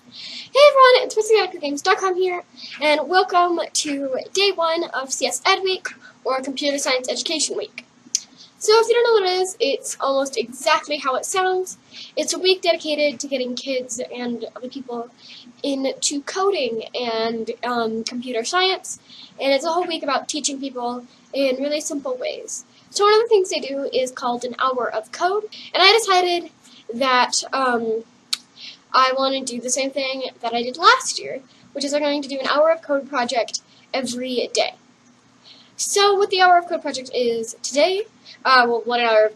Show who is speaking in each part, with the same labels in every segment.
Speaker 1: Hey everyone, it's CSEdWeek.com here, and welcome to day 1 of CSEdWeek, or Computer Science Education Week. So if you don't know what it is, it's almost exactly how it sounds. It's a week dedicated to getting kids and other people into coding and computer science, and it's a whole week about teaching people in really simple ways. So one of the things they do is called an hour of code, and I decided that I want to do the same thing that I did last year, which is I'm going to do an hour of code project every day. So what the hour of code project is today, what an hour of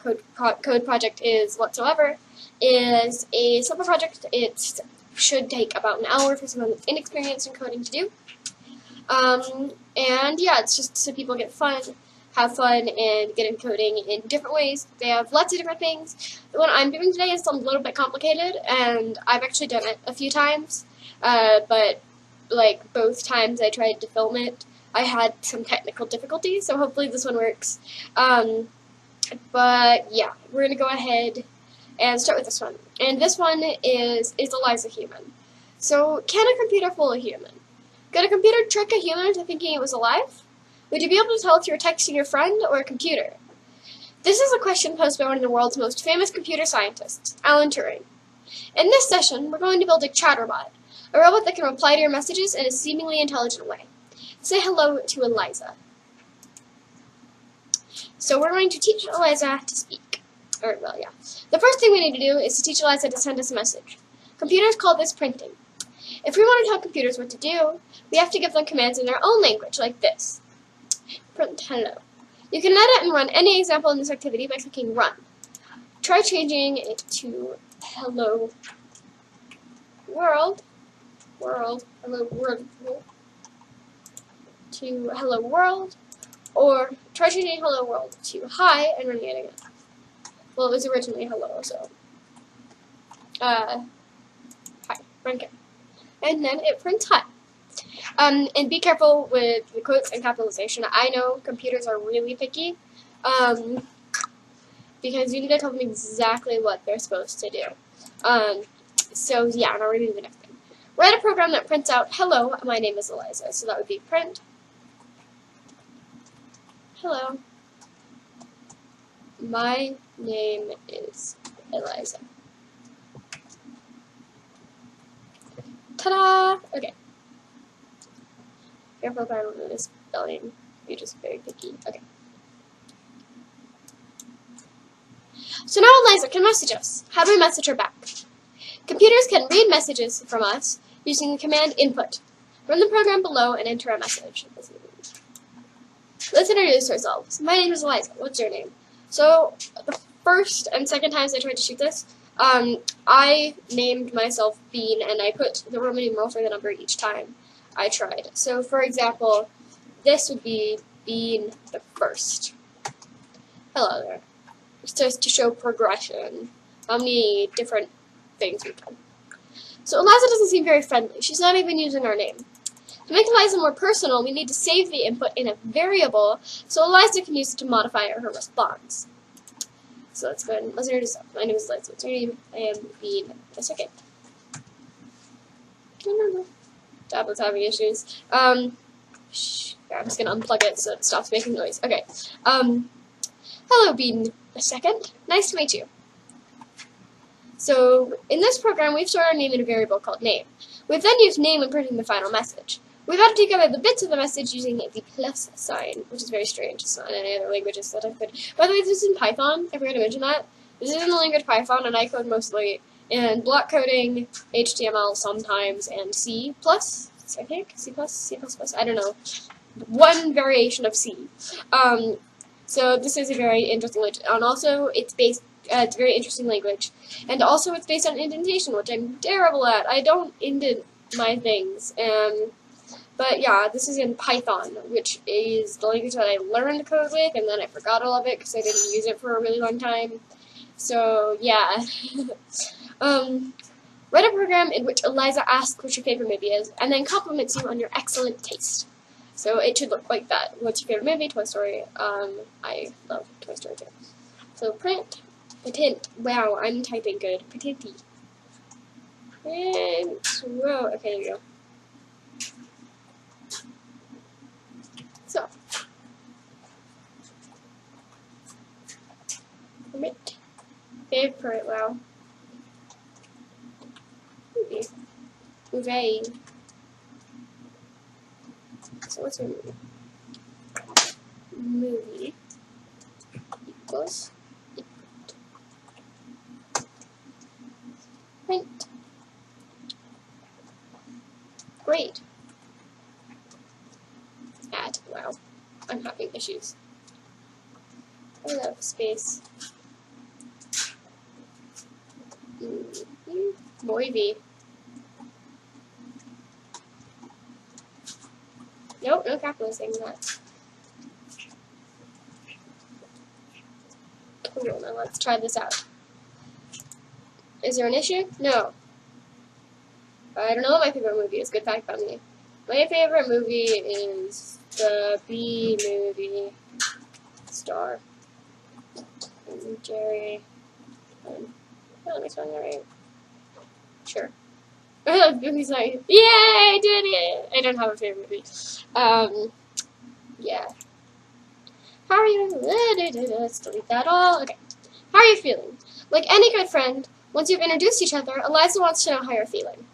Speaker 1: code project is whatsoever, is a simple project. It should take about an hour for someone that's inexperienced in coding to do. And yeah, it's just so people have fun, and get in coding in different ways. They have lots of different things. The one I'm doing today is a little bit complicated, and I've actually done it a few times, but like both times I tried to film it, I had some technical difficulties, so hopefully this one works. But yeah, we're going to go ahead and start with this one. And this one is Eliza human? So, can a computer fool a human? Could a computer trick a human into thinking it was alive? Would you be able to tell if you were texting your friend or a computer? This is a question posed by one of the world's most famous computer scientists, Alan Turing. In this session, we're going to build a chatterbot, a robot that can reply to your messages in a seemingly intelligent way. Say hello to Eliza. So we're going to teach Eliza to speak. The first thing we need to do is to teach Eliza to send us a message. Computers call this printing. If we want to tell computers what to do, we have to give them commands in their own language, like this. Print hello. You can edit and run any example in this activity by clicking run. Try changing it to hello world, hello world, to hello world, or try changing hello world to hi and running it again. Well, it was originally hello, so hi, run again. And then it prints hi. And be careful with the quotes and capitalization. I know computers are really picky, because you need to tell them exactly what they're supposed to do. So yeah, now we're going to do the next thing. Write a program that prints out, hello, my name is Eliza. So that would be print, hello, my name is Eliza. Ta-da! Okay. Careful if I don't know this spelling. You're just very picky. Okay. So now Eliza can message us. How do we message her back? Computers can read messages from us using the command input. Run the program below and enter a message. Let's introduce ourselves. My name is Eliza. What's your name? So the first and second times I tried to shoot this, I named myself Bean, and I put the Roman numeral for the number each time I tried. So, for example, this would be Bean the first. Hello there. It's just to show progression, how many different things we've done. So Eliza doesn't seem very friendly. She's not even using our name. To make Eliza more personal, we need to save the input in a variable so Eliza can use it to modify her response. So let's go ahead and let's introduce ourselves. My name is Eliza. What's your name? I am Bean. That's okay. Tablet's having issues. I'm just gonna unplug it so it stops making noise. Okay. Hello, Bean the second. Nice to meet you. So, in this program, we've stored our name in a variable called name. We've then used name when printing the final message. We've added together the bits of the message using the plus sign, which is very strange. It's not in any other languages that I could. By the way, this is in Python. I forgot to mention that. This is in the language Python, and I code mostly in block coding, HTML sometimes, and C++, I think? C++, I don't know. One variation of C. So this is a very interesting language, and also it's a very interesting language. And also it's based on indentation, which I'm terrible at. I don't indent my things. But yeah, this is in Python, which is the language that I learned code with, and then I forgot all of it because I didn't use it for a really long time. So yeah. Write a program in which Eliza asks what your favorite movie is, and then compliments you on your excellent taste. So it should look like that. What's your favorite movie? Toy Story. I love Toy Story too. So print, patent. Wow, I'm typing good. Patenti. And Whoa, okay, there you go. So, right. Favorite, wow. Movie. Movie. So what's your movie? Movie equals print. Great. Add. Wow. I'm having issues. I love space. Movie. Nope, no capital saying that. Cool, now let's try this out. Is there an issue? No. I don't know what my favorite movie is. Good fact about me. My favorite movie is the B movie Star. And Jerry. Am I spelling that right? Sure. Movie's like, yay, I did it! I don't have a favorite movie. Yeah. How are you? Let's delete that all. Okay. How are you feeling? Like any good friend, once you've introduced each other, Eliza wants to know how you're feeling.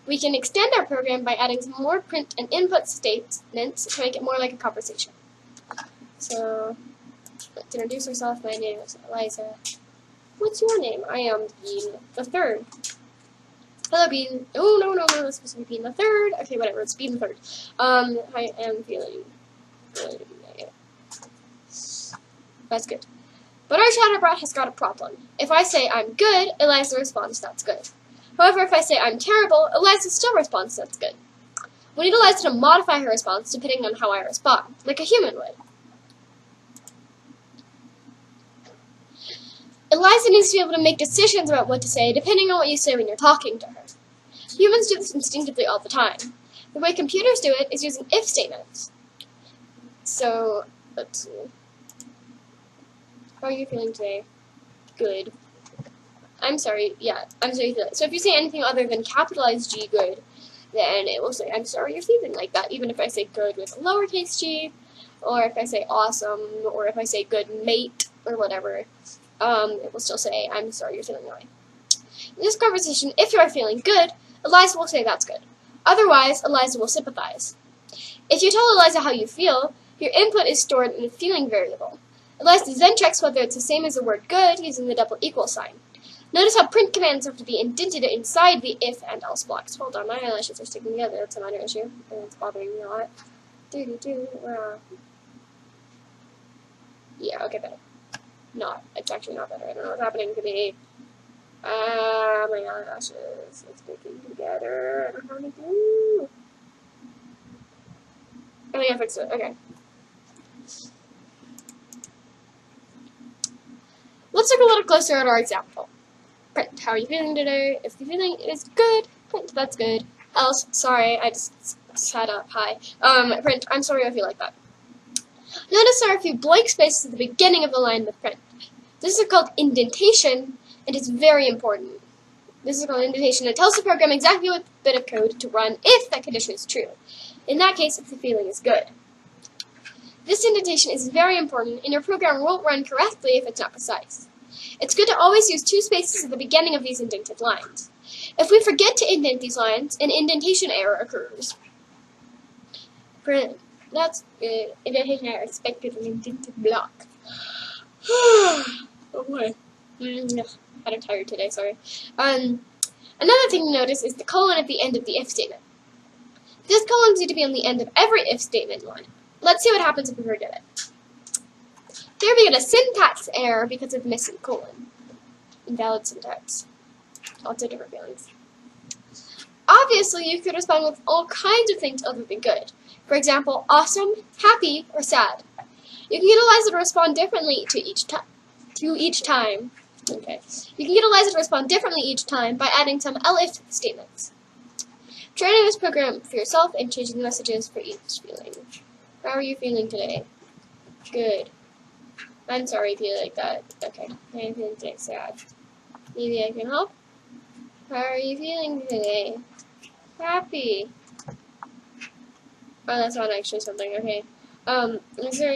Speaker 1: We can extend our program by adding some more print and input statements to make it more like a conversation. So, let's introduce ourselves. My name is Eliza. What's your name? I am Bean the Third. Hello, Bean. Oh, no, it's supposed to be Bean the Third. Okay, whatever, it's Bean the Third. I am feeling good. That's good. But our chatterbot has got a problem. If I say I'm good, Eliza responds, that's good. However, if I say I'm terrible, Eliza still responds, that's good. We need Eliza to modify her response depending on how I respond, like a human would. Eliza needs to be able to make decisions about what to say depending on what you say when you're talking to her. Humans do this instinctively all the time. The way computers do it is using if statements. So, let's see. How are you feeling today? Good. I'm sorry, yeah, I'm sorry. So if you say anything other than capitalized G, good, then it will say, I'm sorry you're feeling like that. Even if I say good with a lowercase g, or if I say awesome, or if I say good mate, or whatever, it will still say, I'm sorry you're feeling that way. In this conversation, if you are feeling good, Eliza will say that's good. Otherwise, Eliza will sympathize. If you tell Eliza how you feel, your input is stored in a feeling variable. Eliza then checks whether it's the same as the word good using the double equal sign. Notice how print commands have to be indented inside the if and else blocks. Hold on, my eyelashes are sticking together. That's a minor issue, and it's bothering me a lot. Yeah, okay, better. Not. It's actually not better. I don't know what's happening to me. My eyelashes are sticking together. I don't know what to do. I think I fixed it. Okay. Let's look a little closer at our example. Print, how are you feeling today? If the feeling is good, print, that's good. Else, sorry, I just sat up high. Print, I'm sorry I feel like that. Notice there are a few blank spaces at the beginning of the line with print. This is called indentation, and it's very important. This is called indentation. It tells the program exactly what bit of code to run if that condition is true. In that case, if the feeling is good. This indentation is very important, and your program won't run correctly if it's not precise. It's good to always use two spaces at the beginning of these indented lines. If we forget to indent these lines, an indentation error occurs. Print. That's good. Indentation error expected an indented block. Oh boy. I'm tired today, sorry. Another thing to notice is the colon at the end of the if statement. This colon needs to be on the end of every if statement line. Let's see what happens if we forget it. Here we get a syntax error because of missing colon. Invalid syntax. Lots of different feelings. Obviously, you could respond with all kinds of things other than good. For example, awesome, happy, or sad. You can get Eliza to respond differently to each time. Okay. You can get Eliza to respond differently each time by adding some elif statements. Try this program for yourself and changing the messages for each feeling. How are you feeling today? Good. I'm sorry if you like that. Okay. I'm feeling today sad. Maybe I can help? How are you feeling today? Happy. Oh, that's not actually something. Okay. Is there?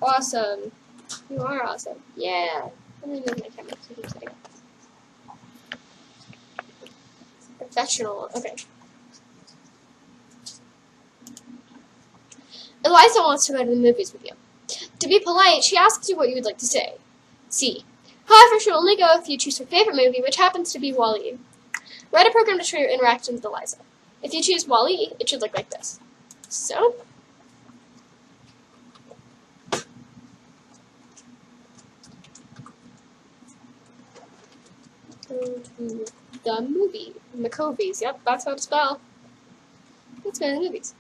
Speaker 1: Awesome. You are awesome. Yeah. Let me move my camera so you can see it. Professional. Okay. Eliza wants to go to the movies with you. To be polite, she asks you what you would like to say. C. However, she'll only go if you choose her favorite movie, which happens to be Wall-E. Write a program to show your interaction with Eliza. If you choose Wall-E, it should look like this. So, go to the movie. McCovies. Yep, that's how to spell. Let's go to the movies.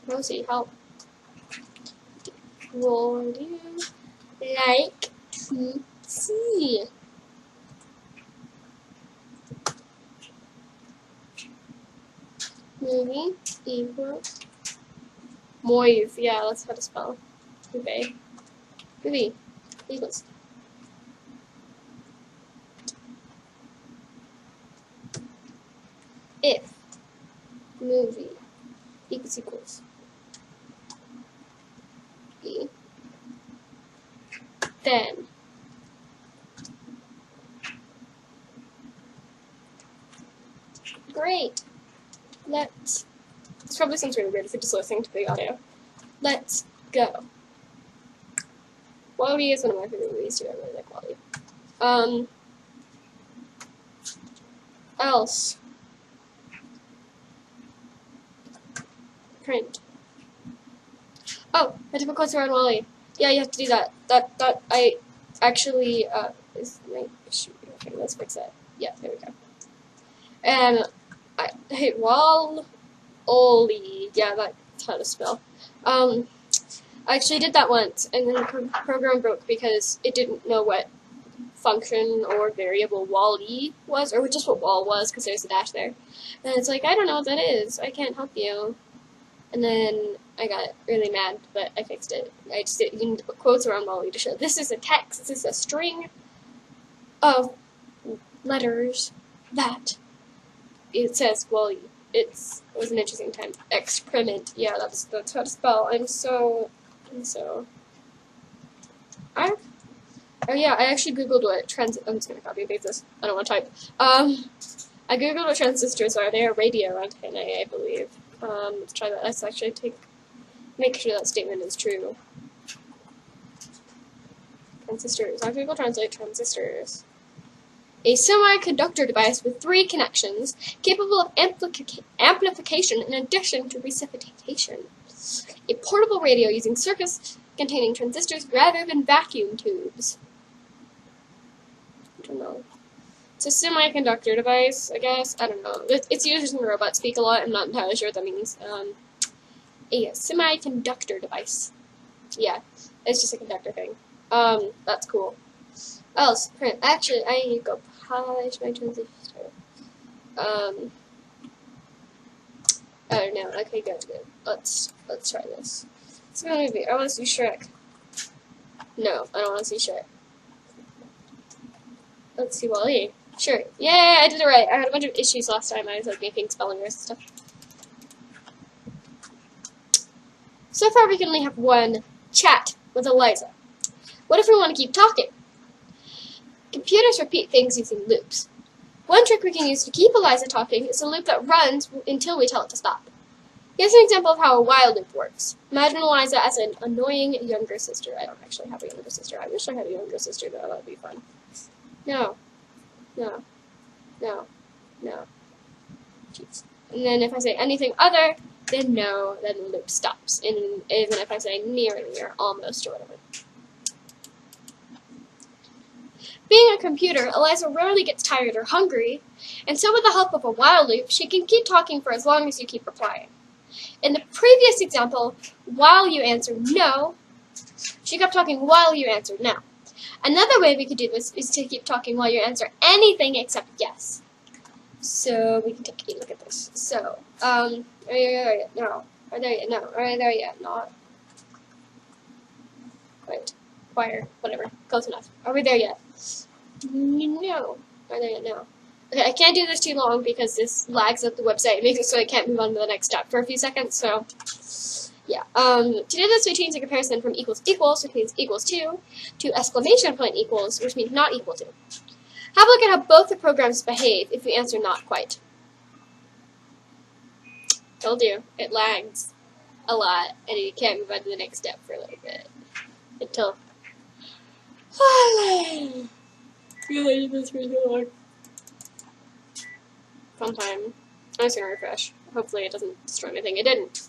Speaker 1: Rosie, help. Would you like to see? Movie equals Moive. Yeah, that's how to spell. Okay. Movie equals. If movie equals E, then great. This probably sounds really weird if you're just listening to the audio. Let's go. Wall-E is one of my favorite movies too. I really like Wall-E. Else. Print. Oh, I have to put quotes around Wall-E. Yeah, you have to do that. That I actually is my issue. Okay, let's fix that. Yeah, there we go. And I hit Wall-E. Yeah, that's how to spell. I actually did that once, and then the program broke because it didn't know what function or variable Wall-E was, or just what wall was, because there's a dash there. And it's like, I don't know what that is. I can't help you. And then I got really mad, but I fixed it. I just didn't need to put quotes around Wall-E to show this is a text. This is a string of letters that it says Wall-E. It was an interesting time. Experiment. Yeah, that's how to spell. Oh yeah, I actually googled what I'm just gonna copy and paste this. I don't want to type. I googled what transistors are. They are radio antennae, I believe. Let's try that. Let's actually make sure that statement is true. Transistors. On Google Translate, transistors. A semiconductor device with 3 connections, capable of amplification in addition to precipitation. A portable radio using circuits containing transistors rather than vacuum tubes. I don't know. It's a semiconductor device, I guess. I don't know. It's used in robots speak a lot. I'm not entirely sure what that means. A semiconductor device. Yeah, it's just a conductor thing. That's cool. Else, print. Actually, I need to go polish my transistor. Oh no. Okay, good. Let's try this. It's a movie. I want to see Shrek. No, I don't want to see Shrek. Let's see Wall-E. Sure. Yay, I did it right. I had a bunch of issues last time. I was like making spelling errors and stuff. So far, we can only have one chat with Eliza. What if we want to keep talking? Computers repeat things using loops. One trick we can use to keep Eliza talking is a loop that runs until we tell it to stop. Here's an example of how a while loop works. Imagine Eliza as an annoying younger sister. I don't actually have a younger sister. I wish I had a younger sister, though. That would be fun. No. No. No. No. Jeez. And then if I say anything other than no, then the loop stops. And even if I say nearly or almost or whatever. Being a computer, Eliza rarely gets tired or hungry, and so with the help of a while loop, she can keep talking for as long as you keep replying. In the previous example, while you answered no, she kept talking while you answered no. Another way we could do this is to keep talking while you answer anything except yes. So we can take a look at this. So, no. Are there yet? No. Are there yet? Not. Quite. Choir. Whatever. Close enough. Are we there yet? No. Are there yet? No. Okay, I can't do this too long because this lags up the website. It makes it so I can't move on to the next step for a few seconds, so yeah. To do this, we change the comparison from equals equals, which means equals to exclamation point equals, which means not equal to. Have a look at how both the programs behave if we answer not quite. Told you, it lags a lot, and you can't move on to the next step for a little bit. Until really this for so long. Sometime. I'm just gonna refresh. Hopefully it doesn't destroy anything. It didn't.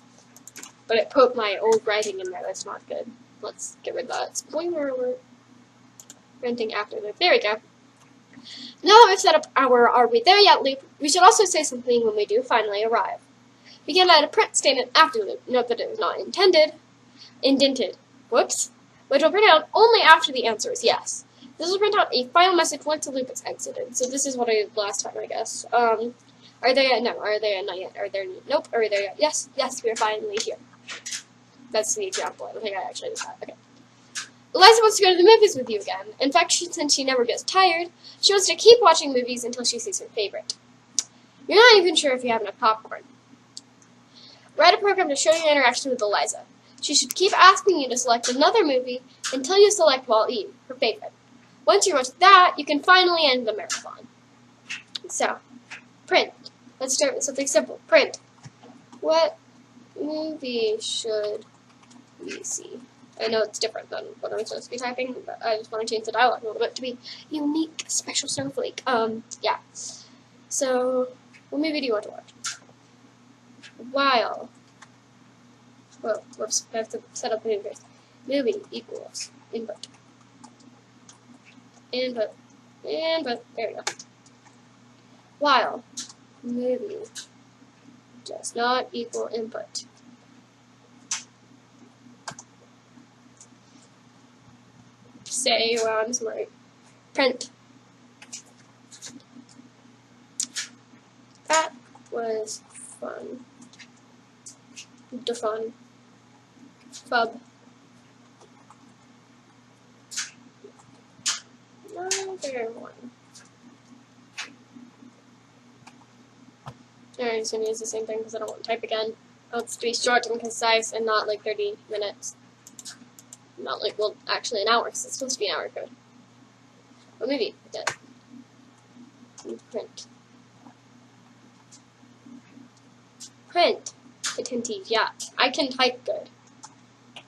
Speaker 1: But it put my old writing in there. That's not good. Let's get rid of that. Spoiler alert. Printing after loop. There we go. Now that we've set up our Are We There Yet loop, we should also say something when we do finally arrive. We can add a print statement after the loop. Note that it was not indented. Whoops. Which will print out only after the answer is yes. This will print out a final message once the loop is exited. So this is what I did last time, I guess. Are there yet? No. Are there yet? Not yet. Are there? Nope. Are we there yet? Yes. Yes, we are finally here. That's the example. I don't think I actually did that. Okay. Eliza wants to go to the movies with you again. In fact, since she never gets tired, she wants to keep watching movies until she sees her favorite. You're not even sure if you have enough popcorn. Write a program to show your interaction with Eliza. She should keep asking you to select another movie until you select Wall-E, her favorite. Once you watch that, you can finally end the marathon. So, print. Let's start with something simple. Print. What movie should we see? I know it's different than what I'm supposed to be typing, but I just want to change the dialogue a little bit to be unique, special snowflake. Yeah. So, what movie do you want to watch? While. Well, whoops, I have to set up the movie first. Movie equals input. Input. Input. There we go. While movie does not equal input. Say, well, I'm smart. Print. That was fun. Defun. Fub. Another one. Alright, I'm just gonna use the same thing because I don't want to type again. I want it to be short and concise and not like 30 minutes. Not like, well, actually an hour, because it's supposed to be an hour code. Or maybe, yeah. Print. Print. Attentive, yeah. I can type good.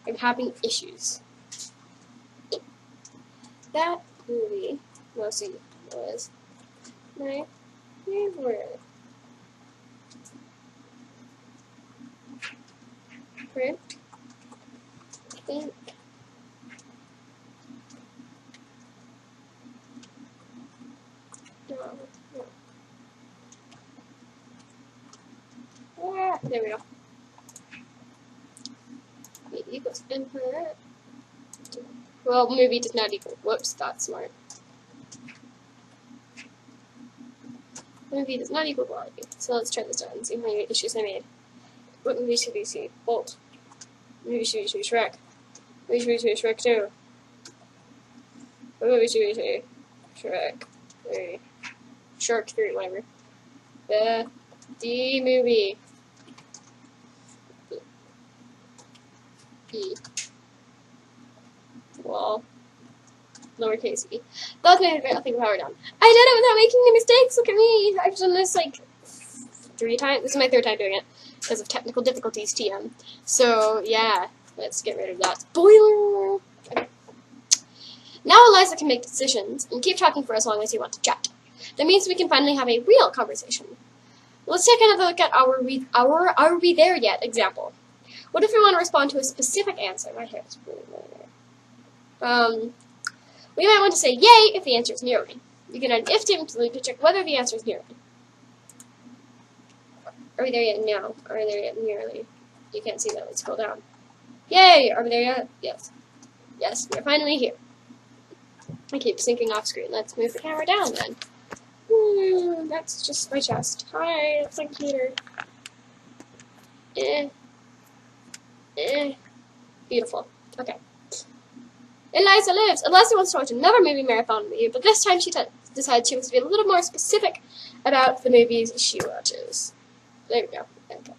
Speaker 1: I'm having issues. That movie mostly was my favorite. Print. Think. There we go. It equals input. Well, movie does not equal. Whoops, that's smart. Movie does not equal quality. So let's try this out and see how many issues I made. What movie should we see? Bolt. Movie should we see? Shrek. Movie should we see? Shrek 2. What movie should we see? Shrek 3. Shark 3, whatever. The movie. E. Well, lowercase e. That's my favorite thing power down. I did it without making any mistakes. Look at me. I've done this like 3 times. This is my 3rd time doing it because of technical difficulties. TM. So yeah, let's get rid of that spoiler. Okay. Now Eliza can make decisions and keep talking for as long as you want to chat. That means we can finally have a real conversation. Let's take another look at our Are We There Yet example. What if we want to respond to a specific answer? My hair is really there. We might want to say yay if the answer is nearly. You can add an if statement to the loop to check whether the answer is nearly. Are we there yet? No. Are we there yet? Nearly. You can't see that. Let's scroll down. Yay! Are we there yet? Yes. Yes, we're finally here. I keep sinking off screen. Let's move the camera down then. That's just my chest. Hi, it's like a computer. Beautiful. Okay. Eliza lives. Eliza wants to watch another movie marathon with you, but this time she decides she wants to be a little more specific about the movies she watches. There we go. Okay.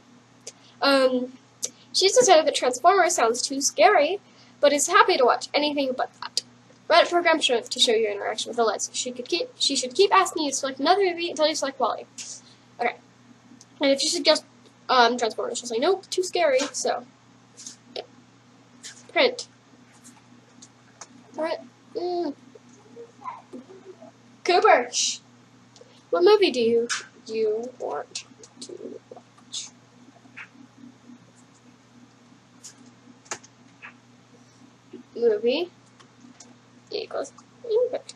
Speaker 1: She's decided that Transformers sounds too scary, but is happy to watch anything but that. Reddit program to show your interaction with Eliza. She should keep asking you to select another movie until you select Wally. Okay. And if you suggest Transformers, she'll say nope, too scary. So yeah. Print. Alright. Cooper, shh. What movie do you want to watch? Movie equals input.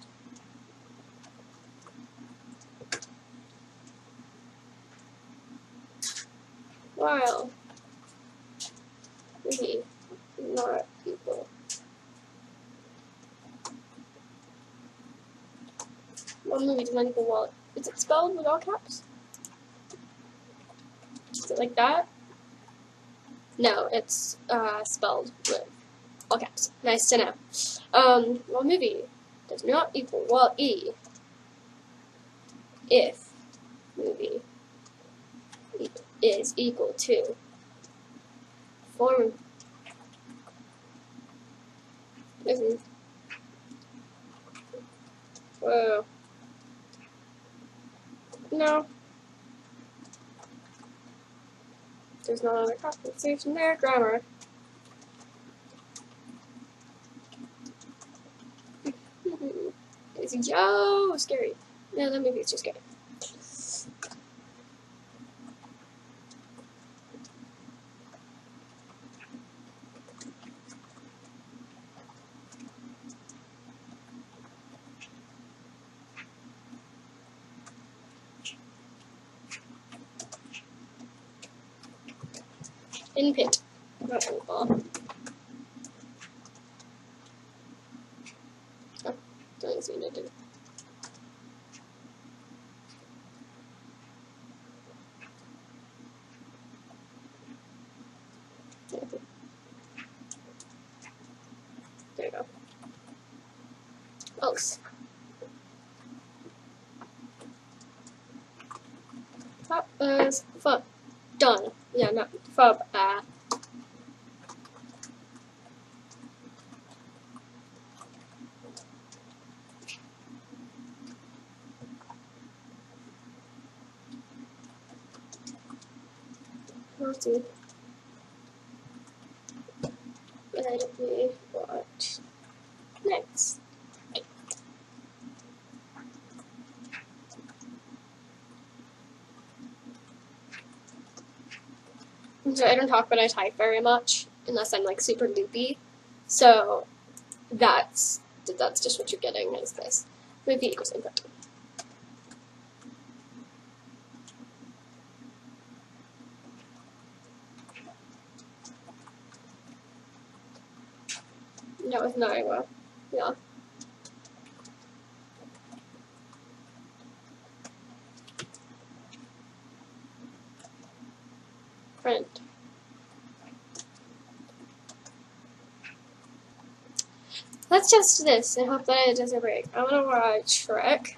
Speaker 1: While movie not equal. One movie does not equal wallet. Is it spelled with all caps? Is it like that? No, it's spelled with all caps. Nice to know. One movie does not equal wall E if movie is equal to form. Whoa. No. There's no other compensation there. Grammar. It's yo scary. No, that movie is too scary. In pit. Not in ball. Oh, don't see what I did. There you go. Else. That was fun. Done. Yeah, not fub. Let's see. Let me watch next. So I don't talk but I type very much, unless I'm like super loopy. So that's just what you're getting is this. Movie equals input. That was not well. Yeah. Print. Let's test this and hope that it doesn't break. I want to watch Shrek.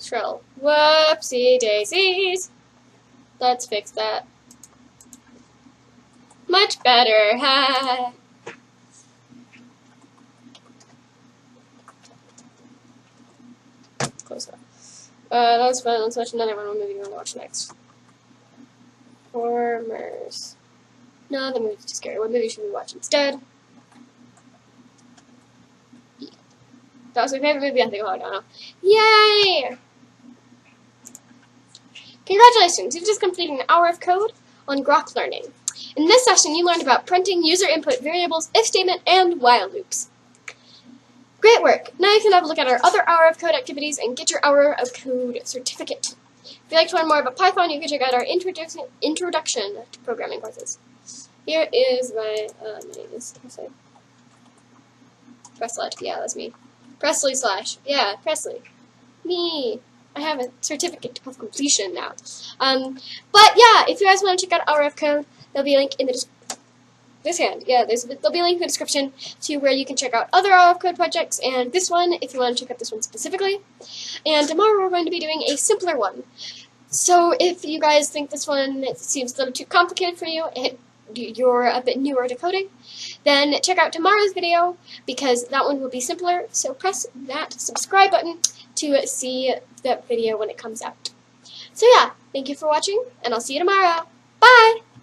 Speaker 1: Shrill. Whoopsie daisies. Let's fix that. Much better. Ha. Close that. That was fun. Let's watch another one. What movie we'll watch next? Transformers. No, the movie's too scary. What movie should we watch instead? That was my favorite movie I think about now. Yay! Congratulations, you've just completed an hour of code on Grok Learning. In this session, you learned about printing user input variables, if statement, and while loops. Great work! Now you can have a look at our other hour of code activities and get your hour of code certificate. If you'd like to learn more about Python, you can check out our introduction to programming courses. Here is my name is Presslett. Yeah, that's me. Presley / yeah, Presley. Me. I have a certificate of completion now. But yeah, if you guys want to check out our code, there'll be a link in the description. This hand, yeah, there'll be a link in the description to where you can check out other OF code projects, and this one, if you want to check out this one specifically. And tomorrow we're going to be doing a simpler one. So if you guys think this one seems a little too complicated for you, and you're a bit newer to coding, then check out tomorrow's video, because that one will be simpler. So press that subscribe button to see the video when it comes out. So yeah, thank you for watching, and I'll see you tomorrow. Bye!